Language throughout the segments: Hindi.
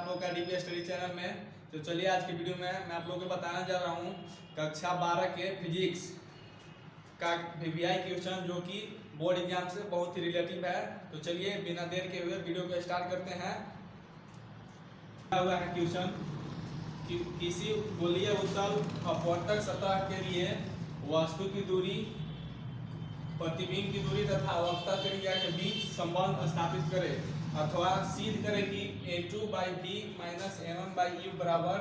आप लोग का डीपी स्टडी चैनल में। तो चलिए आज की वीडियो में मैं आप लोगों को बताने जा रहा हूँ कक्षा 12 के फिजिक्स का वीवीआई क्वेश्चन जो कि बोर्ड एग्जाम से बहुत ही रिलेटिव है। तो चलिए बिना देर के हुए वीडियो को स्टार्ट करते हैं। हुआ है क्वेश्चन कि किसी गोलीय उत्तल अपवर्तक सतह के लिए वस्तु की दूरी, प्रतिबिंब की दूरी तथा अवस्था त्रिज्या के बीच संबंध स्थापित करे अथवा सिद्ध करे कि A2/V माइनस N1/U बराबर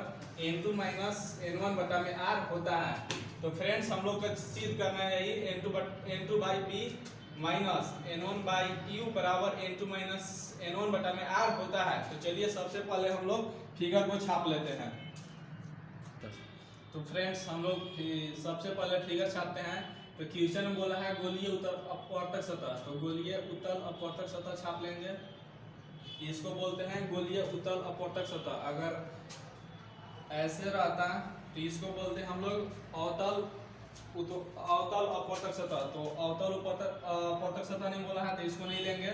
N2 माइनस N1 बटा में R होता है। तो फ्रेंड्स हम लोग को सिद्ध करना है ये N2/V माइनस N1/U बराबर N2 माइनस N1 बटा में R होता है। तो चलिए सबसे पहले हम लोग फिगर को छाप लेते हैं। तो फ्रेंड्स हम लोग सबसे पहले फिगर छापते हैं। तो क्वेश्चन में बोला है गोलीय उत्तल अपवर्तक सतह, तो गोलीय उत्तल अपवर्तक सतह छाप लेंगे। इसको बोलते हैं गोलीय उत्तल अपवर्तक सतह। अगर ऐसे रहता तो इसको बोलते हैं हम लोग अवतल अपवर्तक सतह। तो अवतल अपवर्तक सतह नहीं बोला है तो इसको नहीं लेंगे।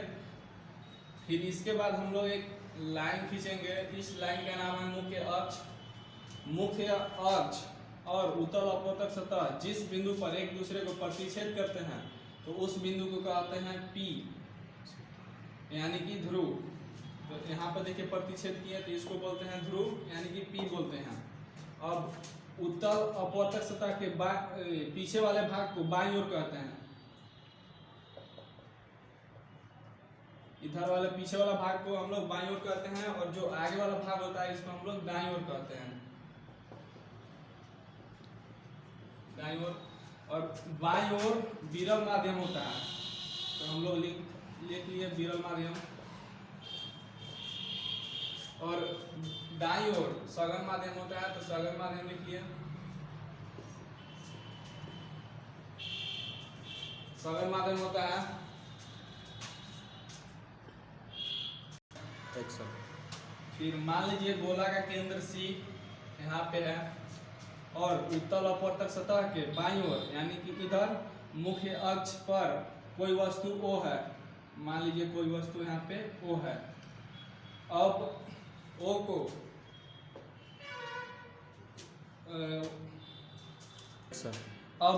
फिर इसके बाद हम लोग एक लाइन खींचेंगे। इस लाइन का नाम है मुख्य अक्ष। मुख्य अक्ष और उत्तल अपवर्तक सतह जिस बिंदु पर एक दूसरे को प्रतिच्छेद करते हैं तो उस बिंदु को कहते हैं P यानी कि ध्रुव। तो यहाँ पर देखिए प्रतिच्छेद किए तो इसको बोलते हैं ध्रुव यानी कि P बोलते हैं। अब उत्तल अपवर्तक सतह के पीछे वाले भाग को बाईं ओर कहते हैं। इधर वाले पीछे वाला भाग को हम लोग बाईं ओर कहते हैं और जो आगे वाला भाग होता है इसको हम लोग दाईं ओर कहते हैं। दाईं ओर और बाईं ओर विरल माध्यम होता है। तो हम लोग लिख लिए विरल माध्यम। और दाईं ओर सघन माध्यम होता है तो सघन माध्यम लिख लिए। सघन माध्यम होता है फिर मान लीजिए गोला का केंद्र C यहाँ पे है और उत्तल अपवर्तक सतह के बाईं ओर यानी कि इधर मुख्य अक्ष पर कोई वस्तु O है। मान लीजिए कोई वस्तु यहाँ पे O है। अब O को अब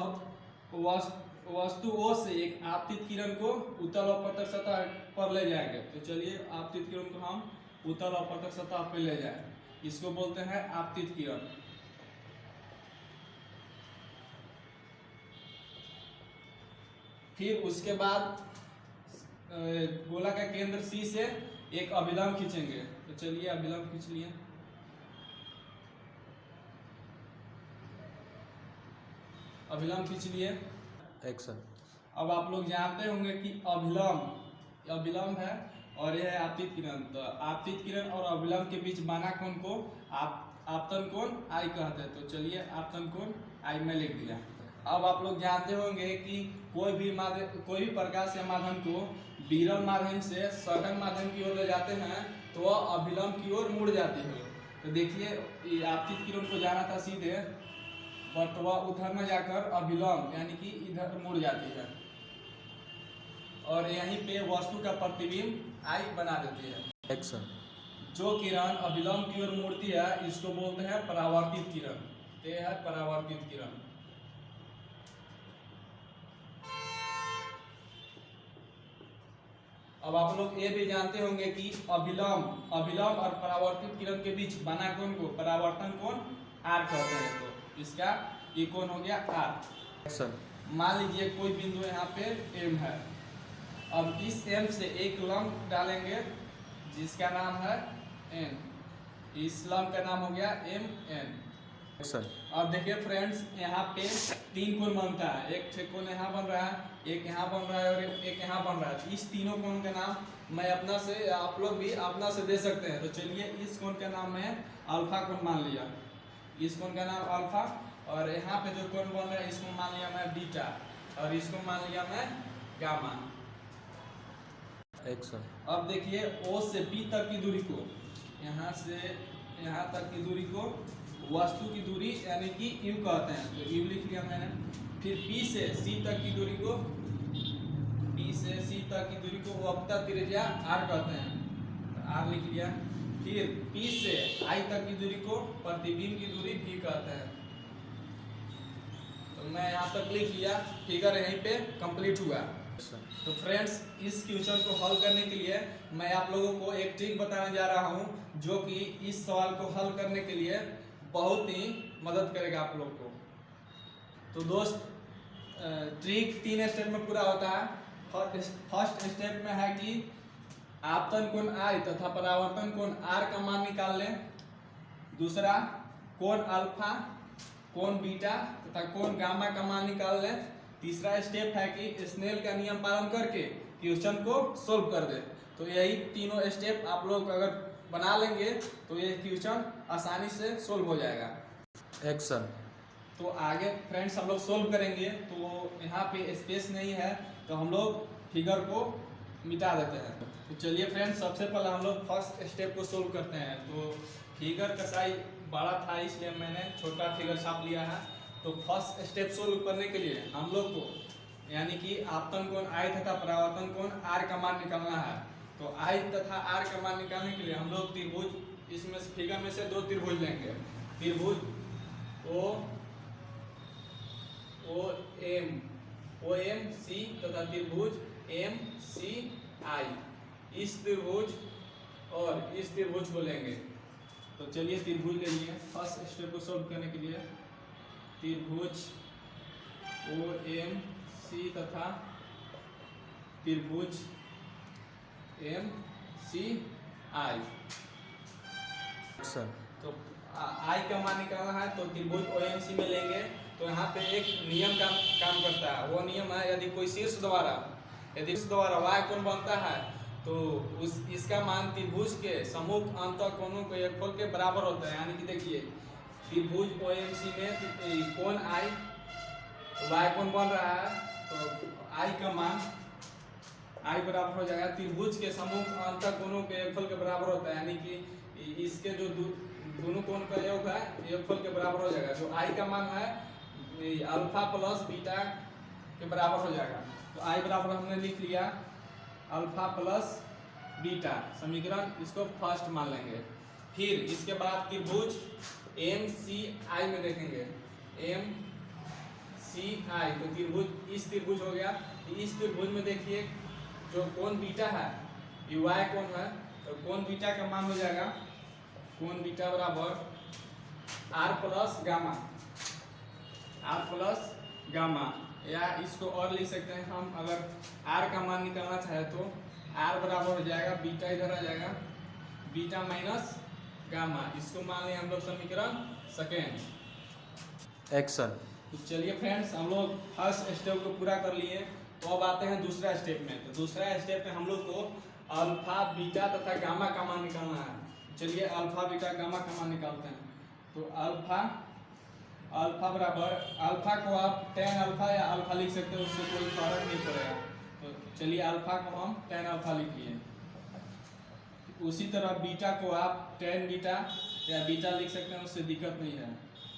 वस्तु O से एक आपतित किरण को उत्तल अपवर्तक सतह पर ले जाएंगे। तो चलिए आपतित किरण को हम उत्तल अपवर्तक सतह पर ले जाए, इसको बोलते हैं आपतित किरण। फिर उसके बाद गोला का केंद्र C से एक अभिलंब खींचेंगे। तो चलिए अभिलंब खींच लिए। अभिलंब खींच लिए। एक्शन। अब आप लोग जानते होंगे कि अभिलंब है और यह है आपतित किरण। तो आपतित किरण और अभिलंब के बीच बना कोण को आपतन कोण I कहते हैं। तो चलिए आपतन कोण I में लिख दिया। अब आप लोग जानते होंगे कि कोई भी प्रकाश या माध्यम को विरल माध्यम से सघन माध्यम की ओर ले जाते हैं तो वह अभिलंब की ओर मुड़ जाती है। तो देखिए आपतित किरण को जाना था सीधे बट वह उधर में जाकर अभिलंब यानी कि इधर मुड़ जाती है और यहीं पे वस्तु का प्रतिबिंब I बना देती है। एक्शन। जो किरण अभिलंब की ओर मुड़ती है इसको बोलते हैं परावर्तित किरण। यह है परावर्तित किरण। अब आप लोग ये भी जानते होंगे कि अभिलंब और परावर्तित किरण के बीच बना कोण को परावर्तन कोण R कहते हैं। तो इसका ये कोण हो गया R। एक्शन। मान लीजिए कोई बिंदु यहाँ पे M है। अब इस M से एक लंब डालेंगे जिसका नाम है N। इस लंब का नाम हो गया MN। एक्शन। अब देखिए फ्रेंड्स यहाँ पे तीन कोण बनता है। एक कोण यहाँ बन रहा है, एक यहाँ बन रहा है और एक यहाँ बन रहा है। इस तीनों कोण का नाम मैं अपना से आप लोग भी अपना से दे सकते हैं। तो चलिए इस कोण का नाम मैं अल्फा कोण मान लिया। इस कोण का नाम अल्फा और यहाँ पे जो कोण बन रहा है इसको मान लिया मैं बीटा और इसको मान लिया मैं गामा। एक्शन। अब देखिए O से B तक की दूरी को यहाँ से यहाँ तक की दूरी को वस्तु की दूरी यानी कि U कहते हैं। तो U लिख लिया मैंने। फिर P से C तक की दूरी को वक्रता त्रिज्या R कहते हैं। तो R लिख लिया। फिर P से I तक की दूरी को प्रतिबिंब की दूरी भी कहते हैं। तो मैं यहाँ तक लिख लिया, फिगर यहीं पे कंप्लीट हुआ। तो फ्रेंड्स, इस क्वेश्चन को हल करने के लिए मैं आप लोगों को एक ट्रिक बताने जा रहा हूँ, जो कि इस सवाल को हल करने के लिए बहुत ही मदद करेगा आप लोग को। तो दोस्त, ट्रिक 3 स्टेप में पूरा होता है। फर्स्ट स्टेप में है कि आपतन कोण I तथा परावर्तन कोण R का मान निकाल लें। दूसरा, कोण अल्फा, कोण बीटा तथा कोण गामा का मान निकाल लें। तीसरा स्टेप है कि स्नेल का नियम पालन करके क्वेश्चन को सोल्व कर दे। तो यही तीनों स्टेप आप लोग अगर बना लेंगे तो ये क्वेश्चन आसानी से सोल्व हो जाएगा। एक्शन। तो आगे फ्रेंड्स हम लोग सोल्व करेंगे। तो यहाँ पे स्पेस नहीं है तो हम लोग फिगर को मिटा देते हैं। तो चलिए फ्रेंड्स, सबसे पहले हम लोग फर्स्ट स्टेप को सोल्व करते हैं। तो फिगर का साइज बड़ा था इसलिए मैंने छोटा फिगर छाप लिया है। तो फर्स्ट स्टेप सोल्व करने के लिए हम लोग को यानी कि आपतन कोण I तथा परावर्तन कोण R का मान निकालना है। तो I तथा R का मान निकालने के लिए हम लोग त्रिभुज, इसमें फिगर में से 2 त्रिभुज लेंगे। त्रिभुज OMC तथा त्रिभुज MCI, इस त्रिभुज और इस त्रिभुज को लेंगे। तो चलिए त्रिभुज ले लिए। फर्स्ट स्टेप को सोल्व करने के लिए त्रिभुज OMC तथा त्रिभुज MCI। तो I का मान निकालना है तो त्रिभुज OMC में लेंगे। तो यहाँ पे एक नियम काम करता है। वो नियम है, यदि कोई शीर्ष द्वारा y कोण बनता है तो इसका मान त्रिभुज के सम्मुख अंतःकोणों के योगफल के बराबर होता है। यानी कि देखिए, त्रिभुज OMC में कोण I y कोण बन रहा है तो I का मान I बराबर हो जाएगा त्रिभुज के सम्मुख अंतःकोणों के योगफल के बराबर होता है। यानी कि इसके जो दोनों कोण का योग है योगफल के बराबर हो जाएगा। जो I का मान है अल्फा प्लस बीटा के बराबर हो जाएगा। तो I बराबर हमने लिख लिया अल्फा प्लस बीटा, समीकरण इसको फर्स्ट मान लेंगे। फिर इसके बाद त्रिभुज MCI में देखेंगे। MCI तो त्रिभुज, इस त्रिभुज हो गया। इस त्रिभुज में देखिए जो कोण बीटा है ये y कोण है। तो कोण बीटा का मान हो जाएगा कोण बीटा बराबर R प्लस गामा, या इसको और लिख सकते हैं हम, अगर R का मान निकालना चाहे तो R बराबर हो जाएगा बीटा, इधर आ जाएगा बीटा माइनस गामा। इसको मान लिया हम लोग समीकरण सेकेंड। एक्शन। तो चलिए फ्रेंड्स, हम लोग फर्स्ट स्टेप को पूरा कर लिए। तो अब आते हैं दूसरा स्टेप में। तो दूसरा स्टेप में हम लोग को अल्फा बीटा तथा गामा का मान निकालना है। चलिए अल्फा बीटा गामा का मान निकालते हैं। तो अल्फा बराबर, अल्फा को आप tan अल्फा या अल्फा लिख सकते हो, उससे कोई फर्क नहीं पड़ेगा। तो चलिए अल्फा को हम tan अल्फा लिख लिए। उसी तरह बीटा को आप tan बीटा या बीटा लिख सकते हैं, उससे दिक्कत नहीं है।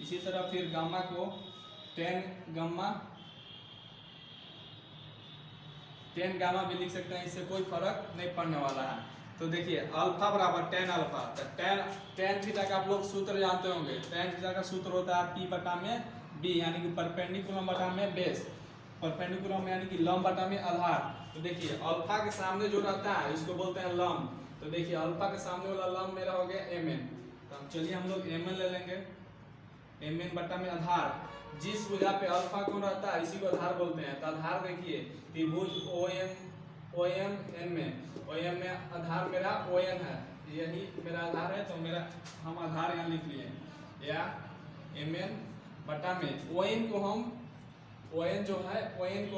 इसी तरह फिर गामा को tan गामा भी लिख सकते हैं, इससे कोई फर्क नहीं पड़ने वाला है। तो देखिए अल्फा बराबर tan अल्फा, तो tan थीटा का आप लोग सूत्र जानते होंगे। tan थीटा का सूत्र होता है P बटा में B, यानी कि परपेंडिकुलम बटा में बेस, परपेंडिकुलम यानी कि लंब बटा में आधार। तो देखिए अल्फा के सामने जो रहता है इसको बोलते हैं लंब। तो देखिए अल्फा के सामने वाला लंब मेरा हो गया Mn। तो चलिए हम लोग Mn ले लेंगे। Mn बटा में आधार, जिस भुजा पे अल्फा कोण रहता है इसी को आधार बोलते हैं। तो आधार देखिए त्रिभुज OM में आधार मेरा ON है, यही मेरा आधार है। तो मेरा हम आधार यहाँ लिख लिए, या Mn बटा में ON को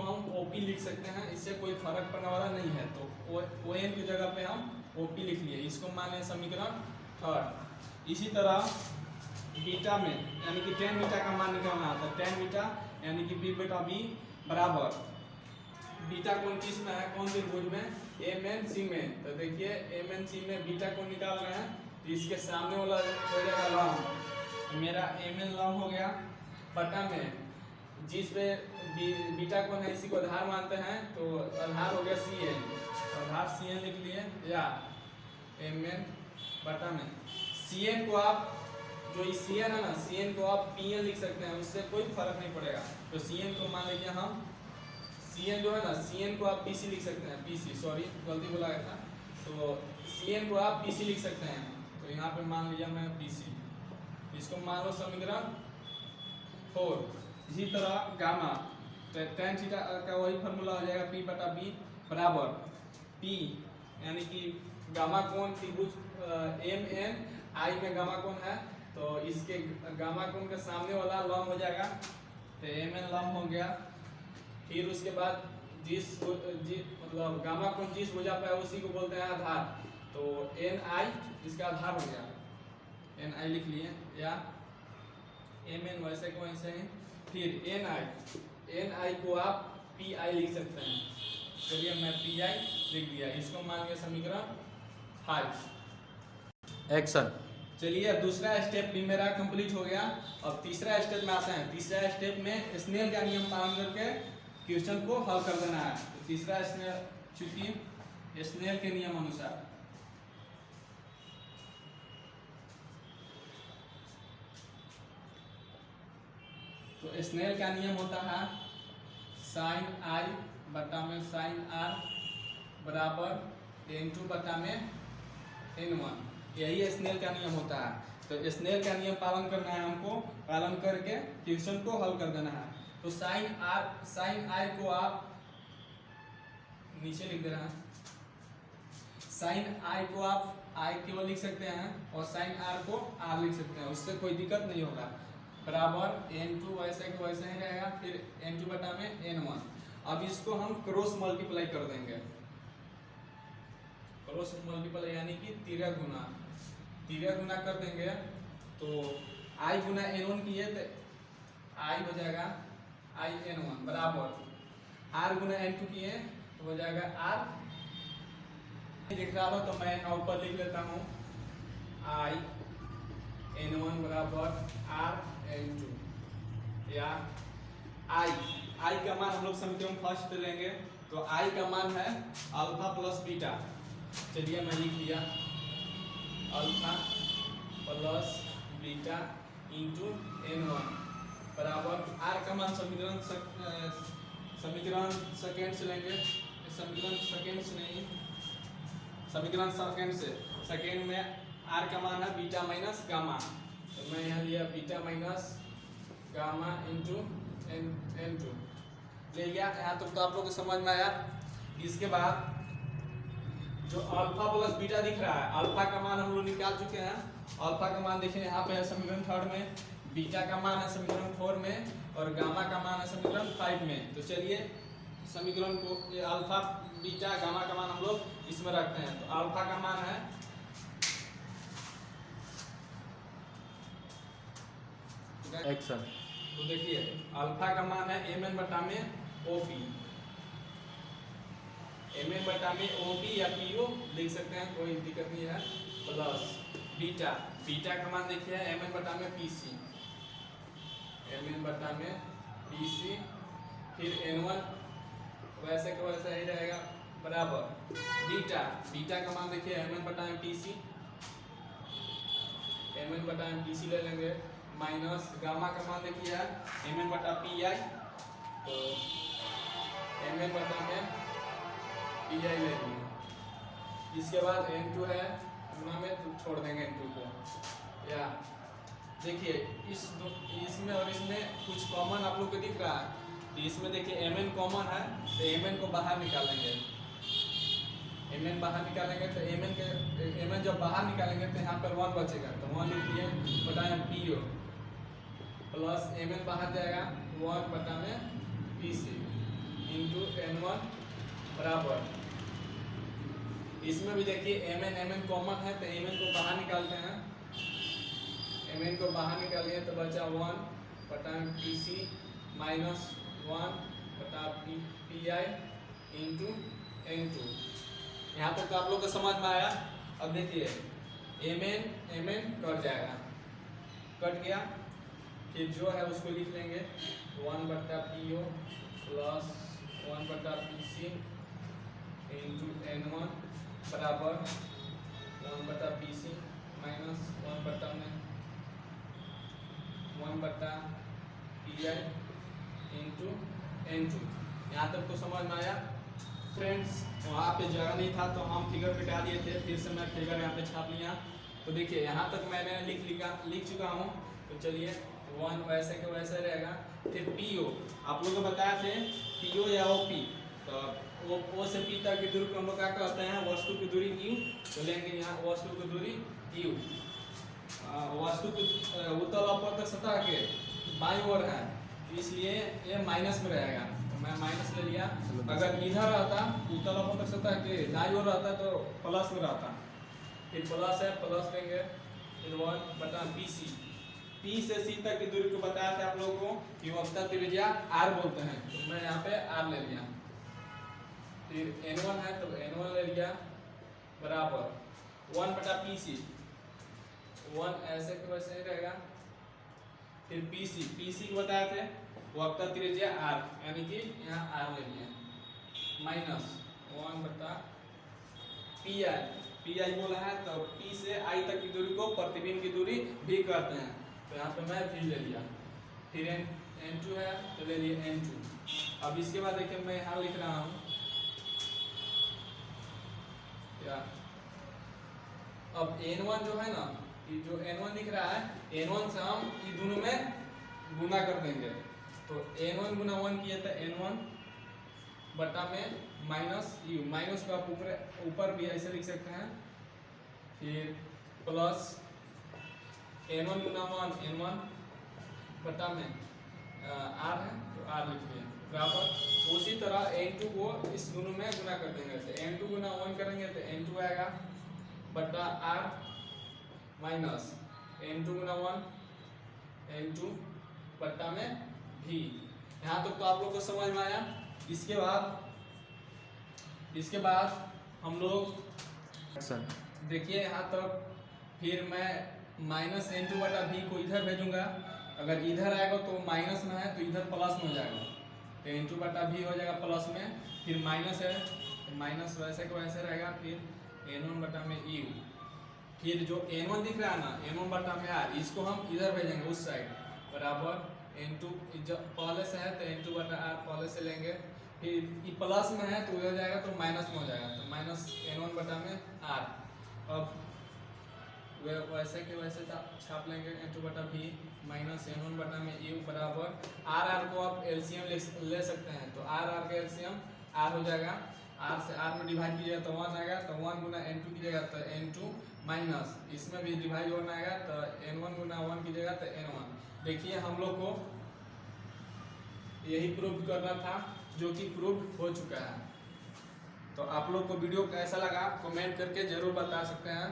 हम OP लिख सकते हैं, इससे कोई फर्क पड़ने वाला नहीं है। तो ON की जगह पे हम OP लिख लिए, इसको माने समीकरण थर्ड। इसी तरह बीटा में यानी कि tan बीटा का मान निकालना है। तो tan बीटा यानी कि B बटा B बराबर बीटा कोण किस में है, कौन त्रिभुज में, MNC में। तो देखिए MNC में बीटा कोण निकाल रहे हैं, तो इसके सामने वाला हो जाएगा लंब। तो मेरा MN लंब हो गया बटा में जिस पे बीटा कोण है इसी को आधार मानते हैं। तो आधार हो गया CN, आधार CN लिख लिए, या MN बटा में सी एन को आप जो सी एन है ना, सी एन को आप पी एन लिख सकते हैं, उससे कोई फर्क नहीं पड़ेगा। तो सी एन को मान लीजिए हम सी एन जो है ना, सी एन को आप पी सी लिख सकते हैं, पी सी, सॉरी गलती बोला गया था। तो सी एन को आप पी सी लिख सकते हैं। तो यहाँ पे मान लिया मैं पी सी, इसको मान लो समीकरण 4। इसी तरह गामा, तो tan थीटा का वही फार्मूला हो जाएगा P बटा B बराबर P, यानी कि गामा कोण त्रिभुज एम एन आई में गामा कोण है, तो इसके गामा कोण के सामने वाला लंब हो जाएगा, तो एम एन लंब हो गया। फिर उसके बाद मतलब गामा कोण जिस भुजा पे है उसी को बोलते हैं आधार, तो एन आई इसका आधार हो गया, एन आई लिख लिए, या एम एन वैसे को वैसे ही। फिर एन आई को आप पी आई लिख सकते हैं। चलिए मैं पी आई लिख दिया, इसको मान लिया समीकरण 5। एक्शन। चलिए दूसरा स्टेप भी मेरा कंप्लीट हो गया। अब तीसरा स्टेप में आते हैं। तीसरा स्टेप में स्नेल का नियम पालन करके क्वेश्चन को हल कर देना है। तो तीसरा स्नेल, चूंकि स्नेल के नियम अनुसार तो स्नेल का नियम होता है साइन आई बटा में साइन आर बराबर n2 बटा में n1, यही स्नेल का नियम होता है। तो स्नेल का नियम पालन करना है हमको, पालन करके क्वेश्चन को हल कर देना है। तो साइन आई को आप नीचे लिख दे रहे हैं, साइन आई को आप आई केवल लिख सकते हैं और साइन आर को आर लिख सकते हैं, उससे कोई दिक्कत नहीं होगा। बराबर n2 वैसे के वैसे ही रहेगा, फिर n2 बटा में n1। अब इसको हम क्रॉस मल्टीप्लाई कर देंगे, क्रॉस मल्टीप्लाई यानी कि तिर्यक गुना कर देंगे। तो i गुना n1 किए तो i हो जाएगा i n1 बराबर r गुना n2 किए तो हो जाएगा r। देख रहा हो तो मैं यहाँ ऊपर लिख लेता हूँ i n1 बराबर r n2, या i का मान हम लोग समीकरण फर्स्ट लेंगे। तो i का मान है अल्फा प्लस बीटा। चलिए मैं लिख दिया alpha plus beta into n1 बराबर r का मान समीकरण सेकेंड से लेंगे, समीकरण सेकेंड से नहीं, समीकरण सेकेंड में r का मान है बीटा माइनस गामा। तो मैं यहाँ लिया beta minus gamma into n2 ले गया। यहाँ तक तो आप लोग को समझ में आया। इसके बाद जो अल्फा प्लस बीटा दिख रहा है, अल्फा का मान हम लोग निकाल चुके हैं। अल्फा का मान देखिए यहाँ पे है समीकरण 3 में, बीटा का मान है समीकरण 4 में, और गामा का मान है समीकरण 5 में। तो चलिए समीकरण को ये अल्फा बीटा गामा का मान हम लोग इसमें रखते हैं। तो अल्फा का मान है एक्शन। तो देखिए अल्फा का मान है एम एन बटा में ओपी, एम एन बटा में ओपी या पीओ लिख सकते हैं, कोई दिक्कत नहीं है। प्लस बीटा का मान देखिए एम एन बटा में पीसी, एम एन बटा में पीसी, फिर n1 वैसे का वैसा ही रहेगा बराबर बीटा का मान देखिए एम एन बटा में पीसी, एम एन बटा में पीसी ले लेंगे, माइनस गामा का मान देखिए है एम एन बटा पी आई, तो एम एन बटा में पी आई ले लेंगे। इसके बाद n2 है गुना में, तो छोड़ देंगे n2 को। या देखिए इसमें और इसमें कुछ कॉमन आप लोग को दिख रहा है, तो इसमें देखिए mn कॉमन है, तो mn को बाहर निकालेंगे, mn बाहर निकालेंगे। तो mn जब बाहर निकालेंगे तो यहाँ पर 1 बचेगा, तो 1 लिख दिए बटा में पीओ, प्लस mn बाहर जाएगा 1 बटा में पीसी इंटू n1 बराबर। इसमें भी देखिए mn कॉमन है, तो mn को बाहर निकालते हैं, mn को बाहर निकालिए तो बचा 1 बटा पीसी माइनस 1 बटा पी आई इंटू n2। यहाँ तक तो आप लोग को समझ में आया। अब देखिए mn कट जाएगा, कट गया, फिर जो है उसको लिख लेंगे 1 बटा पीओ प्लस 1 बटा पीसी इंटू n1 बराबर 1 बटा पी सी माइनस 1 बटा में 1 बटा p i into n two. यहाँ तक तो समझ में आया फ्रेंड्स। वहाँ पे जगह नहीं था तो हम फिगर मिटा दिए थे, फिर से मैं फिगर यहाँ पे छाप लिया। तो देखिए यहाँ तक मैंने लिख चुका हूँ। तो चलिए 1 वैसे के वैसे रहेगा। फिर पी ओ आप लोगों को बताया थे पी ओ या ओ पी, तो ओ से पी तक की दूरी को हम लोग क्या कहते हैं, वस्तु की दूरी यू। तो लेंगे यहाँ वस्तु की दूरी यू, वस्तु की उत्तल अपवर्तक सतह के बाईं ओर है, इसलिए ये माइनस में रहेगा। तो मैं माइनस ले लिया। अगर इधर रहता उत्तल अपवर्तक सतह के दाईं ओर रहता तो प्लस में रहता। फिर प्लस है, प्लस लेंगे। फिर 1 बटा पी सी, पी से सी तक की दूरी को बताया था आप लोगों को कि वक्रता त्रिज्या आर बोलते हैं। तो मैं यहाँ पे आर ले लिया। फिर n1 है तो n1 ले लिया बराबर 1 बटा पी सी, 1 ऐसे के वैसे ही रहेगा। फिर पी सी को बताए थे वक्रता त्रिज्या आर, यानी कि यहाँ आर ले लिया माइनस 1 बटा पी आई बोला है तो पी से आई तक की दूरी को प्रतिबिंब की दूरी भी कहते हैं। तो यहाँ पे मैं भी ले लिया। फिर n2 है तो ले लिया n2। अब इसके बाद देखिए मैं यहाँ लिख रहा हूँ क्या, अब n1 जो है ना, ये जो n1 दिख रहा है, n1 से हम ये दोनों में गुना कर देंगे। तो n1 गुना 1 किए तो n1 बटा में माइनस यू, माइनस को आप ऊपर भी ऐसे लिख सकते हैं। फिर प्लस n1 गुना 1 n1 बटा में r है तो r लिख लिया बराबर। उसी तरह n2 को इस दोनों में गुना कर देंगे। तो n2 गुना 1 करेंगे तो n2 आएगा बटा r माइनस n2 गुना 1 n2 बटा में v। यहाँ तक तो आप लोग को समझ में आया। इसके बाद हम लोग देखिए यहाँ तक, फिर मैं माइनस n2 बटा v को इधर भेजूंगा। अगर इधर आएगा तो माइनस में है तो इधर प्लस में हो जाएगा। तो n2 बटा v हो जाएगा प्लस में। फिर माइनस है तो माइनस वैसे को वैसे रहेगा। फिर n1 बटा में u। फिर जो n1 दिख रहा है ना, n1 बटा में r, इसको हम इधर भेजेंगे उस साइड बराबर n2। पहले से है तो n2 बटा r पहले से लेंगे। फिर ये प्लस में है तो उधर जाएगा तो माइनस में हो जाएगा। तो माइनस n1 बटा में r। अब वैसे के वैसे छाप लेंगे n2 बटा v माइनस n1 बटा में u बराबर r को आप एलसीएम ले सकते हैं। तो r का एलसीएम r हो जाएगा। r से r में डिवाइड कीजिएगा तो 1 आएगा। तो 1 गुना n2 कीजिएगा तो n2 माइनस इसमें भी डिवाइड होना आएगा तो n1 गुना 1 कीजिएगा तो n1। देखिए हम लोग को यही प्रूव करना था, जो कि प्रूव हो चुका है। तो आप लोग को वीडियो कैसा लगा कमेंट करके जरूर बता सकते हैं।